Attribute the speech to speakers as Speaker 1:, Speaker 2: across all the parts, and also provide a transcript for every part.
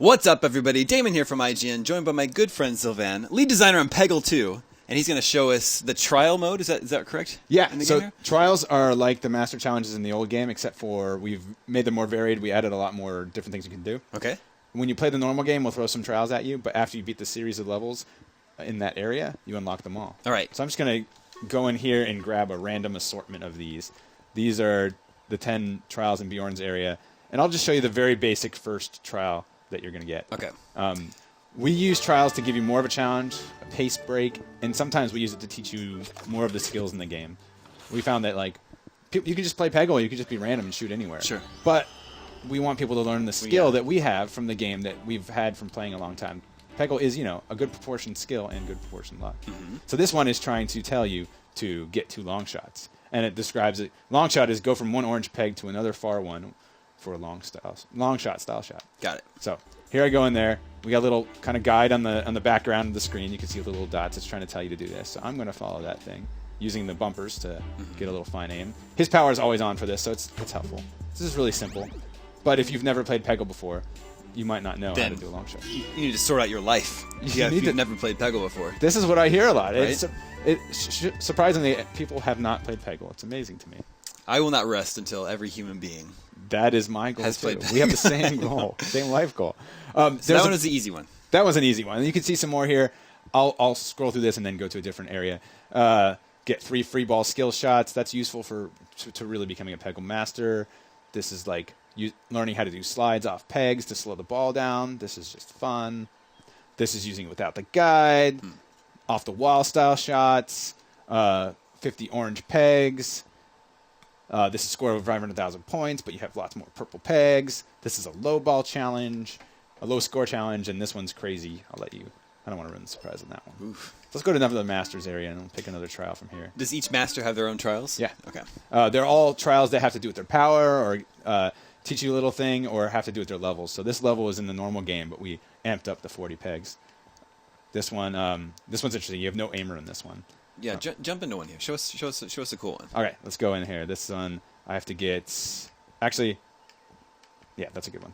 Speaker 1: What's up, everybody? Damon here from IGN, joined by my good friend Sylvan, lead designer on Peggle 2, and he's going to show us the trial mode. Is that correct?
Speaker 2: Yeah, so trials are like the master challenges in the old game, except for we've made them more varied. We added a lot more different things you can do.
Speaker 1: Okay.
Speaker 2: When you play the normal game, we'll throw some trials at you, but after you beat the series of levels in that area, you unlock them all.
Speaker 1: All right.
Speaker 2: So I'm just going to go in here and grab a random assortment of these. These are the 10 trials in Bjorn's area, and I'll just show you the very basic first trial that you're going to get.
Speaker 1: Okay.
Speaker 2: We use trials to give you more of a challenge, a pace break, and sometimes we use it to teach you more of the skills in the game. We found that like you can just play Peggle, you can just be random and shoot anywhere.
Speaker 1: Sure.
Speaker 2: But we want people to learn the skill that we have from the game that we've had from playing a long time. Peggle is, a good proportion skill and good proportion luck. Mm-hmm. So this one is trying to tell you to get 2 long shots, and it describes it. Long shot is go from one orange peg to another far one for a long shot style shot.
Speaker 1: Got it.
Speaker 2: So here I go in there. We got a little kind of guide on the background of the screen. You can see the little dots. It's trying to tell you to do this. So I'm going to follow that thing using the bumpers to get a little fine aim. His power is always on for this, so it's helpful. This is really simple. But if you've never played Peggle before, you might not know how to do a long shot.
Speaker 1: You need to sort out your life. If you've never played Peggle before.
Speaker 2: This is what I hear a lot.
Speaker 1: Right?
Speaker 2: Surprisingly, people have not played Peggle. It's amazing to me.
Speaker 1: I will not rest until every human being
Speaker 2: that is my goal, too. We have the same goal, same life goal.
Speaker 1: So that one was the easy one.
Speaker 2: That was an easy one. And you can see some more here. I'll scroll through this and then go to a different area. Get 3 free ball skill shots. That's useful to really becoming a Peggle master. This is like learning how to do slides off pegs to slow the ball down. This is just fun. This is using it without the guide. Off the wall style shots. 50 orange pegs. This is score over 500,000 points, but you have lots more purple pegs. This is a low ball challenge, a low score challenge, and this one's crazy. I don't want to ruin the surprise on that one.
Speaker 1: Oof.
Speaker 2: Let's go to another masters area and we'll pick another trial from here.
Speaker 1: Does each master have their own trials?
Speaker 2: Yeah.
Speaker 1: Okay.
Speaker 2: They're all trials that have to do with their power or teach you a little thing or have to do with their levels. So this level is in the normal game, but we amped up the 40 pegs. This one's interesting. You have no aimer in this one.
Speaker 1: Yeah, jump into one here. Show us a cool one.
Speaker 2: All right, let's go in here. This one, I have to get... Actually, yeah, that's a good one.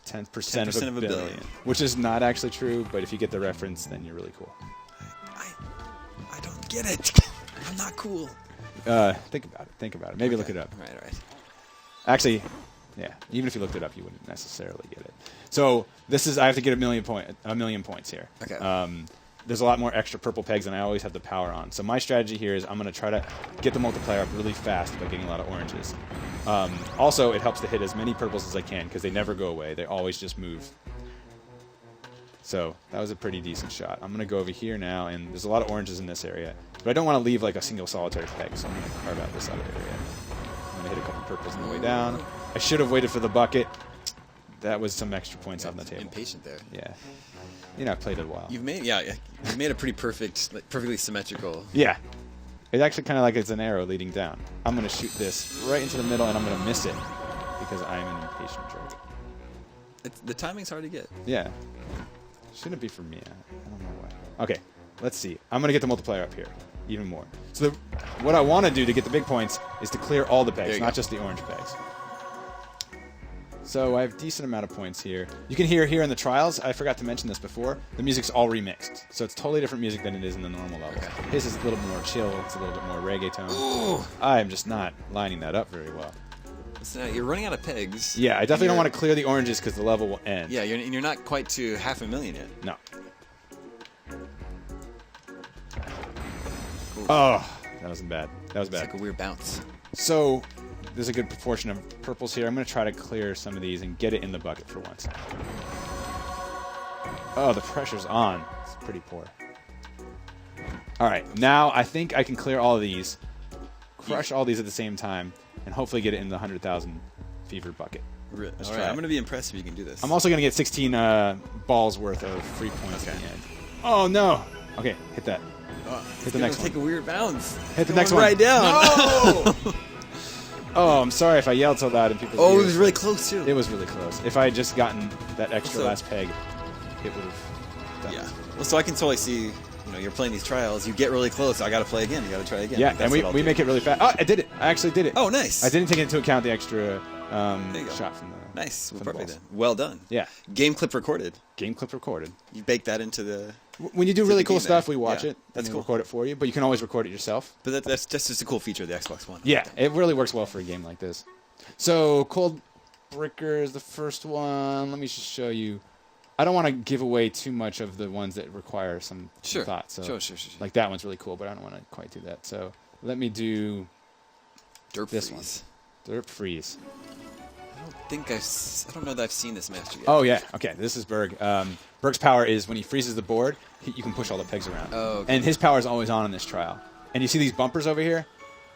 Speaker 2: 10% of a billion. Which is not actually true, but if you get the reference, then you're really cool.
Speaker 1: I don't get it. I'm not cool.
Speaker 2: Think about it. Maybe look it up.
Speaker 1: All right.
Speaker 2: Actually, yeah, even if you looked it up, you wouldn't necessarily get it. So this is... I have to get a million points here.
Speaker 1: Okay.
Speaker 2: There's a lot more extra purple pegs, and I always have the power on. So my strategy here is I'm going to try to get the multiplier up really fast by getting a lot of oranges. Also, it helps to hit as many purples as I can because they never go away. They always just move. So that was a pretty decent shot. I'm going to go over here now, and there's a lot of oranges in this area. But I don't want to leave like a single solitary peg, so I'm going to carve out this other area. I'm going to hit a couple purples on the way down. I should have waited for the bucket. That was some extra points on the table.
Speaker 1: Impatient there.
Speaker 2: Yeah. I've played it a while.
Speaker 1: You've made a pretty perfectly symmetrical.
Speaker 2: Yeah. It's actually kind of like it's an arrow leading down. I'm going to shoot this right into the middle, and I'm going to miss it because I'm an impatient jerk.
Speaker 1: The timing's hard to get.
Speaker 2: Yeah. Shouldn't be for me. I don't know why. Okay, let's see. I'm going to get the multiplier up here even more. So what I want to do to get the big points is to clear all the pegs, not just the orange pegs. So I have a decent amount of points here. You can hear here in the trials, I forgot to mention this before, the music's all remixed. So it's totally different music than it is in the normal level. Okay. His is a little bit more chill, it's a little bit more reggaeton.
Speaker 1: Ooh.
Speaker 2: I'm just not lining that up very well.
Speaker 1: So you're running out of pegs.
Speaker 2: Yeah, I definitely don't want to clear the oranges because the level will end.
Speaker 1: Yeah, you're not quite to 500,000 yet.
Speaker 2: No.
Speaker 1: Cool.
Speaker 2: Oh, that wasn't bad.
Speaker 1: It's like a weird bounce.
Speaker 2: So there's a good proportion of purples here. I'm going to try to clear some of these and get it in the bucket for once. Oh, the pressure's on. It's pretty poor. All right, now I think I can clear all of these, crush all these at the same time, and hopefully get it in the 100,000 fever bucket.
Speaker 1: Let's try. I'm going to be impressed if you can do this.
Speaker 2: I'm also going to get 16 balls worth of free points at the end. Oh, no. Okay, hit that. Hit the next one.
Speaker 1: Take a weird bounce.
Speaker 2: Hit the next one.
Speaker 1: Right down.
Speaker 2: No! Oh, I'm sorry if I yelled so loud in people's ears.
Speaker 1: Oh, it was really close, too.
Speaker 2: It was really close. If I had just gotten that extra last peg, it would have done it.
Speaker 1: Well, so I can totally see, you're playing these trials. You get really close. I got to play again. You got to try again.
Speaker 2: Yeah, and we make it really fast. Oh, I did it. I actually did it.
Speaker 1: Oh, nice.
Speaker 2: I didn't take into account the extra
Speaker 1: There you go.
Speaker 2: shot from the
Speaker 1: Nice.
Speaker 2: from
Speaker 1: Well,
Speaker 2: the
Speaker 1: perfect
Speaker 2: balls.
Speaker 1: then. Well done.
Speaker 2: Yeah.
Speaker 1: Game clip recorded.
Speaker 2: Game clip recorded.
Speaker 1: You bake that into the...
Speaker 2: When you do
Speaker 1: To
Speaker 2: really
Speaker 1: the
Speaker 2: cool
Speaker 1: game
Speaker 2: stuff,
Speaker 1: there.
Speaker 2: we watch
Speaker 1: Yeah,
Speaker 2: it.
Speaker 1: that's
Speaker 2: and
Speaker 1: cool.
Speaker 2: Record it for you, but you can always record it yourself.
Speaker 1: But that's just a cool feature of the Xbox One.
Speaker 2: Yeah, it really works well for a game like this. So, Cold Bricker is the first one. Let me just show you. I don't want to give away too much of the ones that require some
Speaker 1: Sure.
Speaker 2: thought. So,
Speaker 1: Sure.
Speaker 2: like that one's really cool, but I don't want to quite do that. So, let me do
Speaker 1: Derp
Speaker 2: this
Speaker 1: freeze.
Speaker 2: Derp Freeze.
Speaker 1: I don't know that I've seen this master yet.
Speaker 2: Oh, yeah. Okay, this is Berg. Berg's power is when he freezes the board, you can push all the pegs around.
Speaker 1: Oh, okay.
Speaker 2: And his power is always on in this trial. And you see these bumpers over here?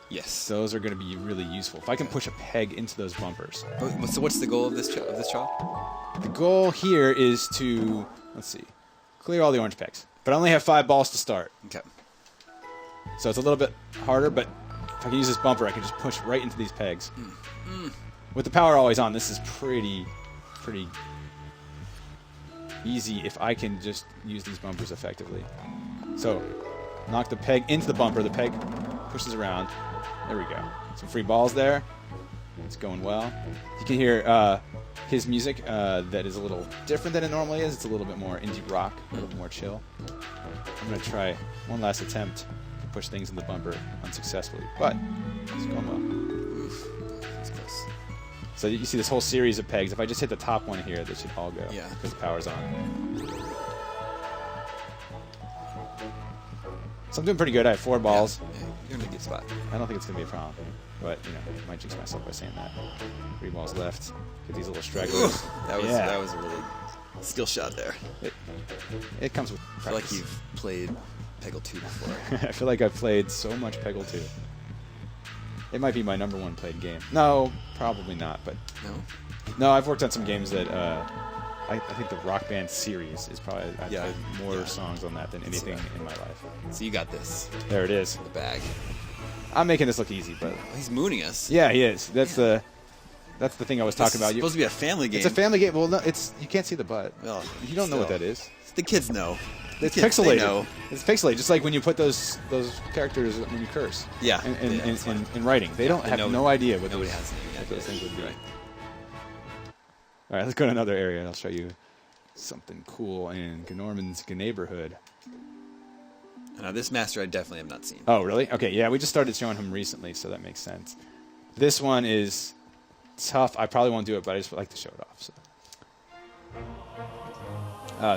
Speaker 1: Yes.
Speaker 2: Those are going to be really useful. If I can push a peg into those bumpers.
Speaker 1: So what's the goal of this trial?
Speaker 2: The goal here is to, let's see, clear all the orange pegs. But I only have 5 balls to start.
Speaker 1: Okay.
Speaker 2: So it's a little bit harder, but if I can use this bumper, I can just push right into these pegs. With the power always on, this is pretty easy if I can just use these bumpers effectively. So, knock the peg into the bumper. The peg pushes around. There we go. Some free balls there. It's going well. You can hear his music that is a little different than it normally is. It's a little bit more indie rock, a little bit more chill. I'm going to try one last attempt to push things in the bumper unsuccessfully, but it's going well.
Speaker 1: Oof. That's close.
Speaker 2: So you see this whole series of pegs. If I just hit the top one here, they should all go.
Speaker 1: Yeah.
Speaker 2: Because the power's on. So I'm doing pretty good. I have 4 balls.
Speaker 1: Yeah, you're in a good spot.
Speaker 2: I don't think it's going to be a problem. But, I might jinx myself by saying that. 3 balls left. Get these little stragglers.
Speaker 1: That
Speaker 2: Yeah.
Speaker 1: was a really skill shot there.
Speaker 2: It comes with
Speaker 1: I feel like
Speaker 2: practice.
Speaker 1: you've played Peggle 2 before.
Speaker 2: I feel like I've played so much Peggle 2. It might be my #1 played game. No, probably not. But
Speaker 1: No?
Speaker 2: no, I've worked on some games that I think the Rock Band series is probably I've
Speaker 1: Yeah.
Speaker 2: played more
Speaker 1: Yeah.
Speaker 2: songs on that than anything in my life.
Speaker 1: So you got this
Speaker 2: There it is.
Speaker 1: in the bag.
Speaker 2: I'm making this look easy, but
Speaker 1: Oh, he's mooning us.
Speaker 2: yeah, he is. That's the thing I was
Speaker 1: This
Speaker 2: talking about.
Speaker 1: is supposed to be a family game.
Speaker 2: It's a family game. Well, no, you can't see the butt.
Speaker 1: Well,
Speaker 2: You don't know what
Speaker 1: still.
Speaker 2: that is.
Speaker 1: The kids know.
Speaker 2: It's
Speaker 1: kids, they
Speaker 2: pixelated.
Speaker 1: know.
Speaker 2: It's pixelated, just like when you put those characters when you curse.
Speaker 1: Yeah.
Speaker 2: In writing, they don't have no idea what
Speaker 1: Nobody
Speaker 2: those,
Speaker 1: has any
Speaker 2: what
Speaker 1: idea.
Speaker 2: those things would be.
Speaker 1: Right.
Speaker 2: All right, let's go to another area, and I'll show you something cool in Gnorman's neighborhood.
Speaker 1: Now, this master I definitely have not seen.
Speaker 2: Oh, really? Okay, yeah, we just started showing him recently, so that makes sense. This one is tough. I probably won't do it, but I just would like to show it off.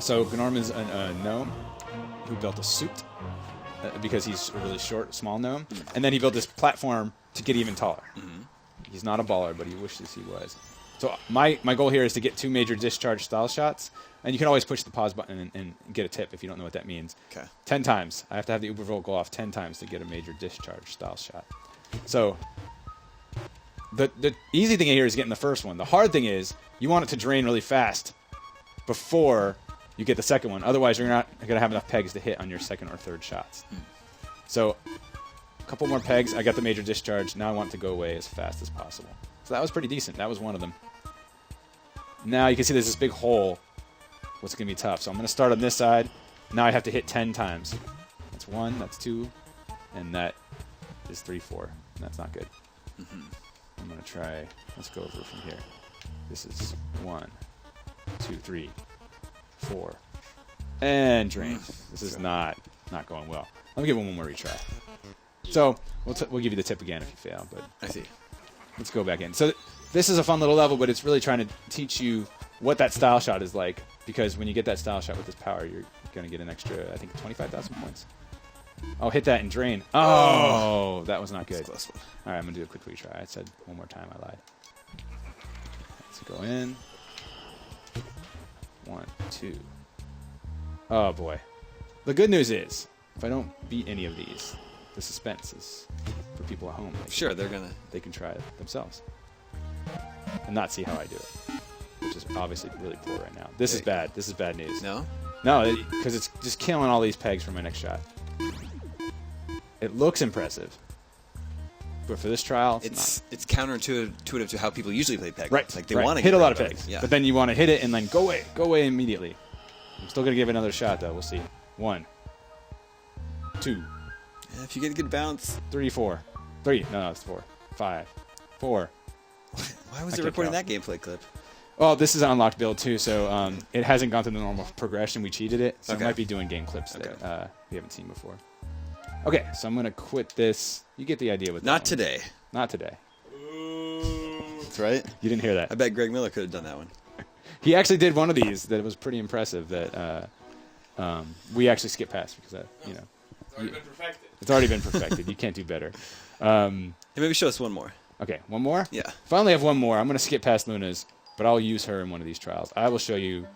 Speaker 2: So Gnorman's a gnome who built a suit because he's a really short, small gnome, and then he built this platform to get even taller. He's not a baller, but he wishes he was. So my goal here is to get 2 major discharge style shots, and you can always push the pause button and get a tip if you don't know what that means.
Speaker 1: Okay.
Speaker 2: 10 times. I have to have the Ubervolt go off 10 times to get a major discharge style shot. So the easy thing here is getting the first one. The hard thing is you want it to drain really fast before you get the second one. Otherwise, you're not going to have enough pegs to hit on your second or third shots. So a couple more pegs. I got the major discharge. Now I want it to go away as fast as possible. So that was pretty decent. That was one of them. Now you can see there's this big hole. What's going to be tough. So I'm going to start on this side. Now I have to hit 10 times. That's 1, that's 2, and that is 3, 4. And that's not good. I'm going to try, let's go over from here. This is 1, 2, 3, 4. And drain. This is not going well. Let me give one more retry. So we'll give you the tip again if you fail. But
Speaker 1: I see.
Speaker 2: let's go back in. So this is a fun little level, but it's really trying to teach you what that style shot is like. Because when you get that style shot with this power, you're going to get an extra, I think, 25,000 points. Oh, hit that and drain. Oh, that was not good.
Speaker 1: Close one.
Speaker 2: All right, I'm going to do a quick retry. I said one more time. I lied. Let's go in. 1, 2. Oh, boy. The good news is, if I don't beat any of these, the suspense is for people at home.
Speaker 1: Sure, they're gonna.
Speaker 2: They can try it themselves and not see how I do it, which is obviously really poor right now. This is bad. This is bad news.
Speaker 1: No.
Speaker 2: No, because it's just killing all these pegs for my next shot. It looks impressive, but for this trial, it's
Speaker 1: It's counterintuitive to how people usually play Peggle.
Speaker 2: right.
Speaker 1: Like they
Speaker 2: right.
Speaker 1: want to
Speaker 2: hit a lot of pegs,
Speaker 1: Yeah.
Speaker 2: but then you want to hit it and then go away immediately. I'm still gonna give it another shot though. We'll see. 1, 2,
Speaker 1: Yeah, if you get a good bounce.
Speaker 2: 3, 4. 3. No, it's 4. 5, 4,
Speaker 1: Why was it
Speaker 2: can't
Speaker 1: recording
Speaker 2: tell.
Speaker 1: that gameplay clip?
Speaker 2: Well, this is an unlocked build too, so it hasn't gone through the normal progression. We cheated it, so
Speaker 1: Okay.
Speaker 2: it might be doing game clips
Speaker 1: Okay.
Speaker 2: that we haven't seen before. Okay, so I'm gonna quit this. You get the idea with that
Speaker 1: Not
Speaker 2: one.
Speaker 1: today.
Speaker 2: Not today.
Speaker 1: That's right.
Speaker 2: You didn't hear
Speaker 1: I
Speaker 2: that.
Speaker 1: bet Greg Miller could have done that one.
Speaker 2: He actually did one of these that was pretty impressive. That we actually skipped past because that
Speaker 3: It's already been perfected.
Speaker 2: it's already been perfected. You can't do better.
Speaker 1: Hey, maybe show us one more.
Speaker 2: Okay, one more.
Speaker 1: Yeah.
Speaker 2: If I only have one more, I'm gonna skip past Luna's, but I'll use her in one of these trials. I will show you.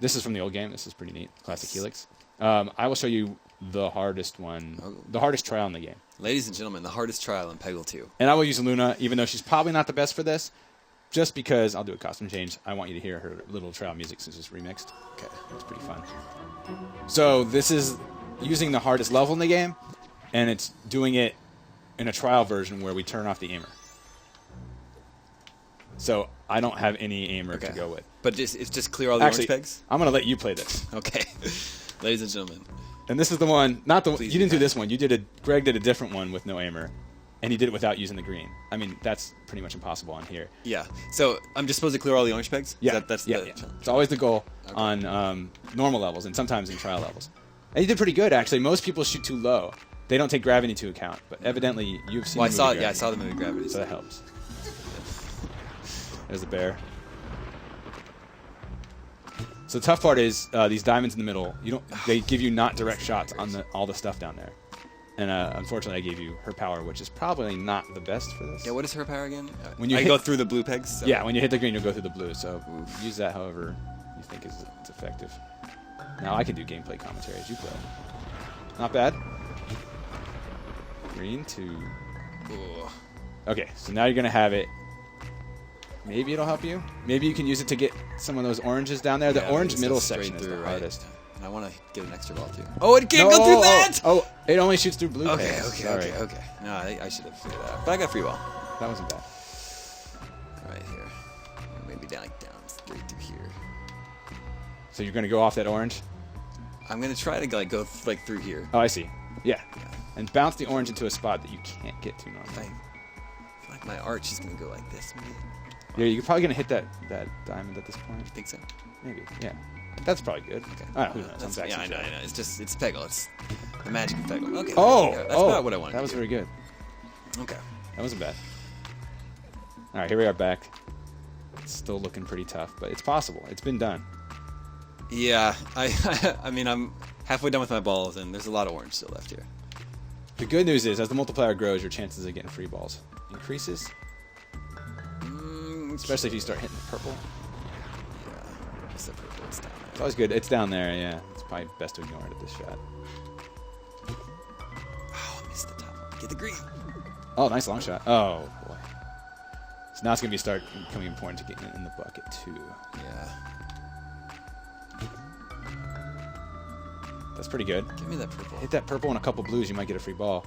Speaker 2: This is from the old game. This is pretty neat. Classic Helix. I will show you the hardest one, the hardest trial in the game.
Speaker 1: Ladies and gentlemen, the hardest trial in Peggle 2.
Speaker 2: And I will use Luna, even though she's probably not the best for this, just because I'll do a costume change. I want you to hear her little trial music since it's remixed.
Speaker 1: Okay.
Speaker 2: It's pretty fun. So this is using the hardest level in the game, and it's doing it in a trial version where we turn off the aimer. So I don't have any aimer to go with.
Speaker 1: But it's just clear all the
Speaker 2: Actually,
Speaker 1: orange pegs?
Speaker 2: I'm going to let you play this.
Speaker 1: Okay. Ladies and gentlemen.
Speaker 2: And this is the one, not the
Speaker 1: Please
Speaker 2: you didn't
Speaker 1: be
Speaker 2: do this one. Greg did a different one with no aimer, and he did it without using the green. I mean, that's pretty much impossible on here.
Speaker 1: Yeah. So I'm just supposed to clear all the orange pegs?
Speaker 2: Yeah,
Speaker 1: That's
Speaker 2: yeah,
Speaker 1: the
Speaker 2: yeah.
Speaker 1: challenge.
Speaker 2: It's always the goal
Speaker 1: Okay.
Speaker 2: on normal levels and sometimes in trial levels. And you did pretty good, actually. Most people shoot too low. They don't take gravity into account, but evidently you've seen.
Speaker 1: Well, I
Speaker 2: the
Speaker 1: saw
Speaker 2: movie
Speaker 1: it. Yeah, I
Speaker 2: Gravity,
Speaker 1: saw the movie Gravity.
Speaker 2: so that helps. There's the bear. So the tough part is these diamonds in the middle. You don't. They give you not direct shots on all the stuff down there. And unfortunately, I gave you her power, which is probably not the best for this.
Speaker 1: Yeah, what is her power again?
Speaker 2: When you
Speaker 1: I
Speaker 2: hit-
Speaker 1: go through the blue pegs? So.
Speaker 2: Yeah, when you hit the green, you'll go through the blue. So use that however you think is effective. Now I can do gameplay commentary as you play. Not bad. Green to...
Speaker 1: Ooh.
Speaker 2: Okay, so now you're going to have it. Maybe it'll help you. Maybe you can use it to get some of those oranges down there. The
Speaker 1: Yeah,
Speaker 2: orange
Speaker 1: it's
Speaker 2: middle
Speaker 1: straight
Speaker 2: section is
Speaker 1: through,
Speaker 2: the
Speaker 1: right?
Speaker 2: hardest.
Speaker 1: And I want to get an extra ball, too. Oh, it can't go through that!
Speaker 2: Oh, it only shoots through blue.
Speaker 1: Okay,
Speaker 2: pegs.
Speaker 1: okay,
Speaker 2: Sorry.
Speaker 1: okay. No, I should have figured that out. But I got free ball.
Speaker 2: That wasn't bad.
Speaker 1: Right here. Maybe down straight through here.
Speaker 2: So you're going to go off that orange?
Speaker 1: I'm going to try to go through here.
Speaker 2: Oh, I see. Yeah. And bounce the orange into a spot that you can't get to normally.
Speaker 1: I feel like my arch is going to go like this, maybe.
Speaker 2: Yeah, you're probably going to hit that diamond at this point.
Speaker 1: I think so.
Speaker 2: Maybe, yeah. That's probably good.
Speaker 1: Okay.
Speaker 2: All right, who knows? I'm
Speaker 1: That's,
Speaker 2: back
Speaker 1: yeah,
Speaker 2: to
Speaker 1: I know,
Speaker 2: Joe.
Speaker 1: I know. It's just, it's Peggle. It's the magic of Peggle. Okay.
Speaker 2: Oh,
Speaker 1: there we go. That's about what I wanted
Speaker 2: That was
Speaker 1: to do.
Speaker 2: very good.
Speaker 1: Okay.
Speaker 2: That wasn't bad. All right, here we are back. It's still looking pretty tough, but it's possible. It's been done.
Speaker 1: Yeah, I mean, I'm halfway done with my balls, and there's a lot of orange still left here.
Speaker 2: The good news is, as the multiplier grows, your chances of getting free balls increases, especially if you start hitting the purple.
Speaker 1: Yeah, just the purple. It's down
Speaker 2: It's
Speaker 1: there.
Speaker 2: always good. It's down there, yeah. It's probably best to ignore it at this shot.
Speaker 1: Oh, I missed the top one. Get the green.
Speaker 2: Oh, nice long shot. Oh, boy. So now it's going to becoming important to get in the bucket, too.
Speaker 1: Yeah.
Speaker 2: That's pretty good.
Speaker 1: Give me that purple.
Speaker 2: Hit that purple and a couple blues, you might get a free ball.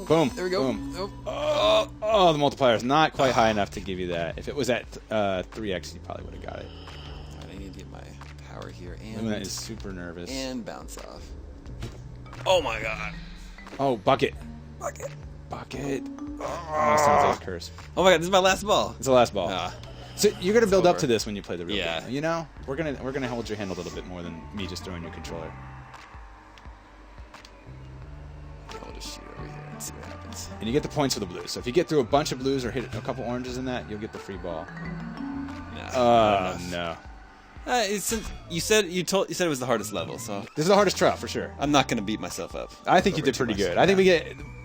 Speaker 2: Boom.
Speaker 1: There we go.
Speaker 2: Boom.
Speaker 1: Oh.
Speaker 2: Oh, the multiplier is not quite high enough to give you that. If it was at 3x, you probably would have got it.
Speaker 1: I need to get my power here
Speaker 2: Luna is super nervous.
Speaker 1: and bounce off. Oh my god.
Speaker 2: Oh, bucket.
Speaker 1: Bucket.
Speaker 2: Bucket. Oh, sounds like a curse.
Speaker 1: Oh my god, this is my last ball.
Speaker 2: It's the last ball.
Speaker 1: Ah.
Speaker 2: So you're gonna build up
Speaker 1: over.
Speaker 2: to this when you play the real
Speaker 1: Yeah.
Speaker 2: game. You know, we're gonna hold your hand a little bit more than me just throwing your controller.
Speaker 1: I'll just shoot over here and see what happens.
Speaker 2: And you get the points for the blues. So if you get through a bunch of blues or hit a couple oranges in that, you'll get the free ball.
Speaker 1: No.
Speaker 2: No.
Speaker 1: You said it was the hardest level, so
Speaker 2: This is the hardest trial for sure.
Speaker 1: I'm not gonna beat myself up.
Speaker 2: I think you
Speaker 1: over
Speaker 2: did
Speaker 1: too
Speaker 2: pretty
Speaker 1: much.
Speaker 2: good. I think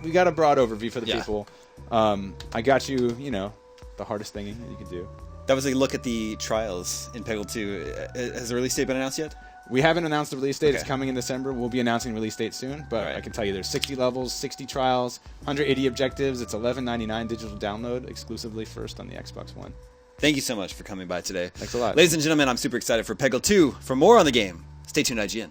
Speaker 2: we got a broad overview for the
Speaker 1: Yeah.
Speaker 2: people. I got you, the hardest thing that you could do.
Speaker 1: That was a look at the trials in Peggle 2. Has the release date been announced yet?
Speaker 2: We haven't announced the release date. It's
Speaker 1: Okay.
Speaker 2: coming in December. We'll be announcing release date soon, but
Speaker 1: Alright.
Speaker 2: I can tell you there's 60 levels, 60 trials, 180 objectives. It's $11.99 digital download exclusively first on the Xbox One.
Speaker 1: Thank you so much for coming by today.
Speaker 2: Thanks a lot.
Speaker 1: Ladies and gentlemen, I'm super excited for Peggle 2. For more on the game, stay tuned, IGN.